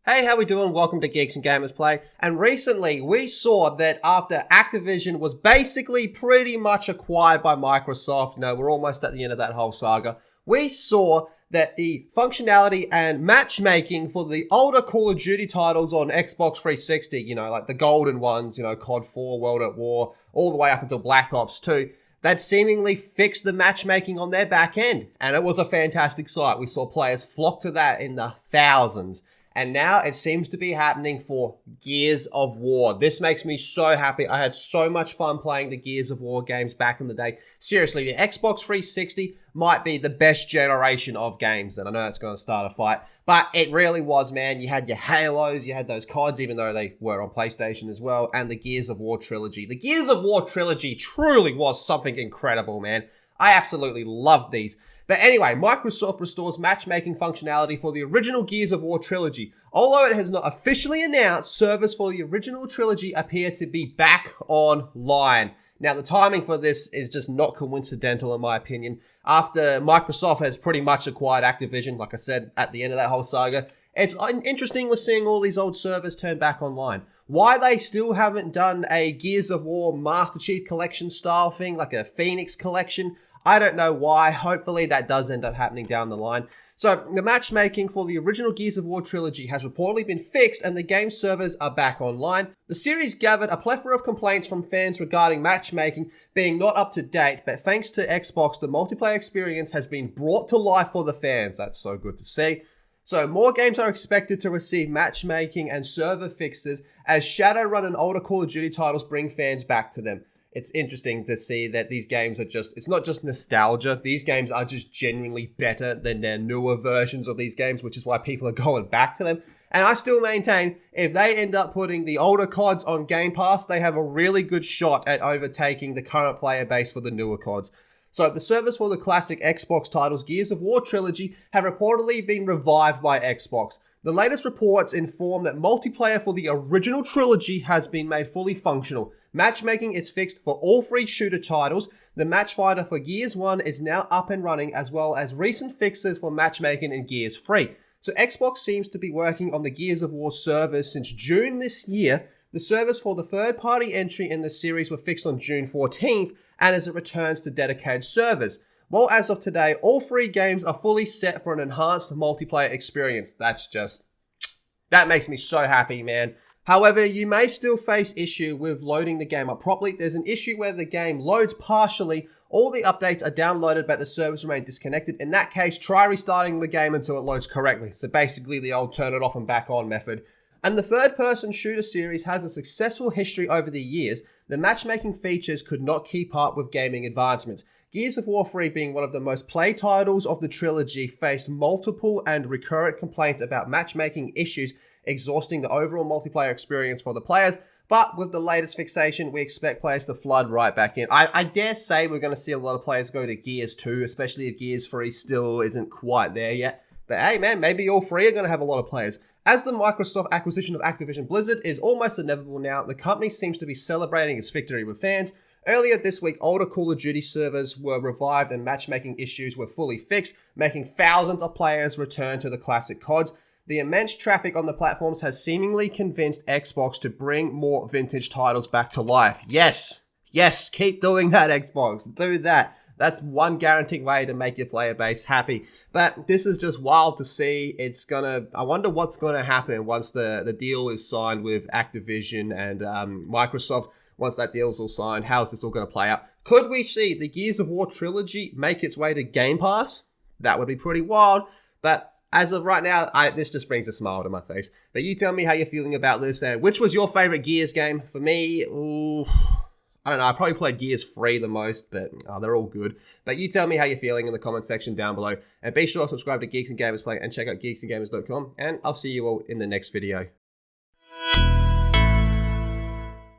Hey, how we doing? Welcome to Geeks and Gamers Play. And recently, we saw that after Activision was basically pretty much acquired by Microsoft, we're almost at the end of that whole saga, we saw that the functionality and matchmaking for the older Call of Duty titles on Xbox 360, like the golden ones, COD 4, World at War, all the way up until Black Ops 2, that seemingly fixed the matchmaking on their back end. And it was a fantastic sight. We saw players flock to that in the thousands. And now it seems to be happening for Gears of War. This makes me so happy. I had so much fun playing the Gears of War games back in the day. Seriously, the Xbox 360 might be the best generation of games. And I know that's going to start a fight. But it really was, man. You had your Halos, you had those CODs, even though they were on PlayStation as well, and the Gears of War trilogy. The Gears of War trilogy truly was something incredible, man. I absolutely loved these. But anyway, Microsoft restores matchmaking functionality for the original Gears of War trilogy. Although it has not officially announced, servers for the original trilogy appear to be back online. Now, the timing for this is just not coincidental in my opinion. After Microsoft has pretty much acquired Activision, like I said, at the end of that whole saga, it's interesting we're seeing all these old servers turn back online. Why they still haven't done a Gears of War Master Chief Collection style thing, like a Phoenix Collection, I don't know why. Hopefully that does end up happening down the line. So the matchmaking for the original Gears of War trilogy has reportedly been fixed and the game servers are back online. The series gathered a plethora of complaints from fans regarding matchmaking being not up to date, but thanks to Xbox, the multiplayer experience has been brought to life for the fans. That's so good to see. So more games are expected to receive matchmaking and server fixes as Shadowrun and older Call of Duty titles bring fans back to them. It's interesting to see that these games are it's not just nostalgia. These games are just genuinely better than their newer versions of these games, which is why people are going back to them. And I still maintain, if they end up putting the older CODs on Game Pass, they have a really good shot at overtaking the current player base for the newer CODs. So the servers for the classic Xbox titles Gears of War trilogy have reportedly been revived by Xbox. The latest reports inform that multiplayer for the original trilogy has been made fully functional. Matchmaking is fixed for all three shooter titles. The match finder for Gears 1 is now up and running, as well as recent fixes for matchmaking in Gears 3. So Xbox seems to be working on the Gears of War servers since June this year. The servers for the third-party entry in the series were fixed on June 14th, and as it returns to dedicated servers. Well, as of today, all three games are fully set for an enhanced multiplayer experience. That makes me so happy, man. However, you may still face issue with loading the game up properly. There's an issue where the game loads partially, all the updates are downloaded but the servers remain disconnected. In that case, try restarting the game until it loads correctly. So basically the old turn it off and back on method. And the third-person shooter series has a successful history over the years. The matchmaking features could not keep up with gaming advancements. Gears of War 3, being one of the most played titles of the trilogy, faced multiple and recurrent complaints about matchmaking issues, exhausting the overall multiplayer experience for the players. But with the latest fixation, we expect players to flood right back in. I dare say we're going to see a lot of players go to Gears 2, especially if Gears 3 still isn't quite there yet. But hey man, maybe all three are going to have a lot of players. As the Microsoft acquisition of Activision Blizzard is almost inevitable now, the company seems to be celebrating its victory with fans. Earlier this week, older Call of Duty servers were revived and matchmaking issues were fully fixed, making thousands of players return to the classic CODs. The immense traffic on the platforms has seemingly convinced Xbox to bring more vintage titles back to life. Yes, keep doing that, Xbox. Do that. That's one guaranteed way to make your player base happy. But this is just wild to see. I wonder what's gonna happen once the deal is signed with Activision and Microsoft. Once that deal's all signed, how's this all gonna play out? Could we see the Gears of War trilogy make its way to Game Pass? That would be pretty wild. But as of right now, this just brings a smile to my face. But you tell me how you're feeling about this, and which was your favorite Gears game? For me, I don't know, I probably played Gears 3 the most, but they're all good. But you tell me how you're feeling in the comment section down below. And be sure to subscribe to Geeks and Gamers Play and check out geeksandgamers.com. And I'll see you all in the next video.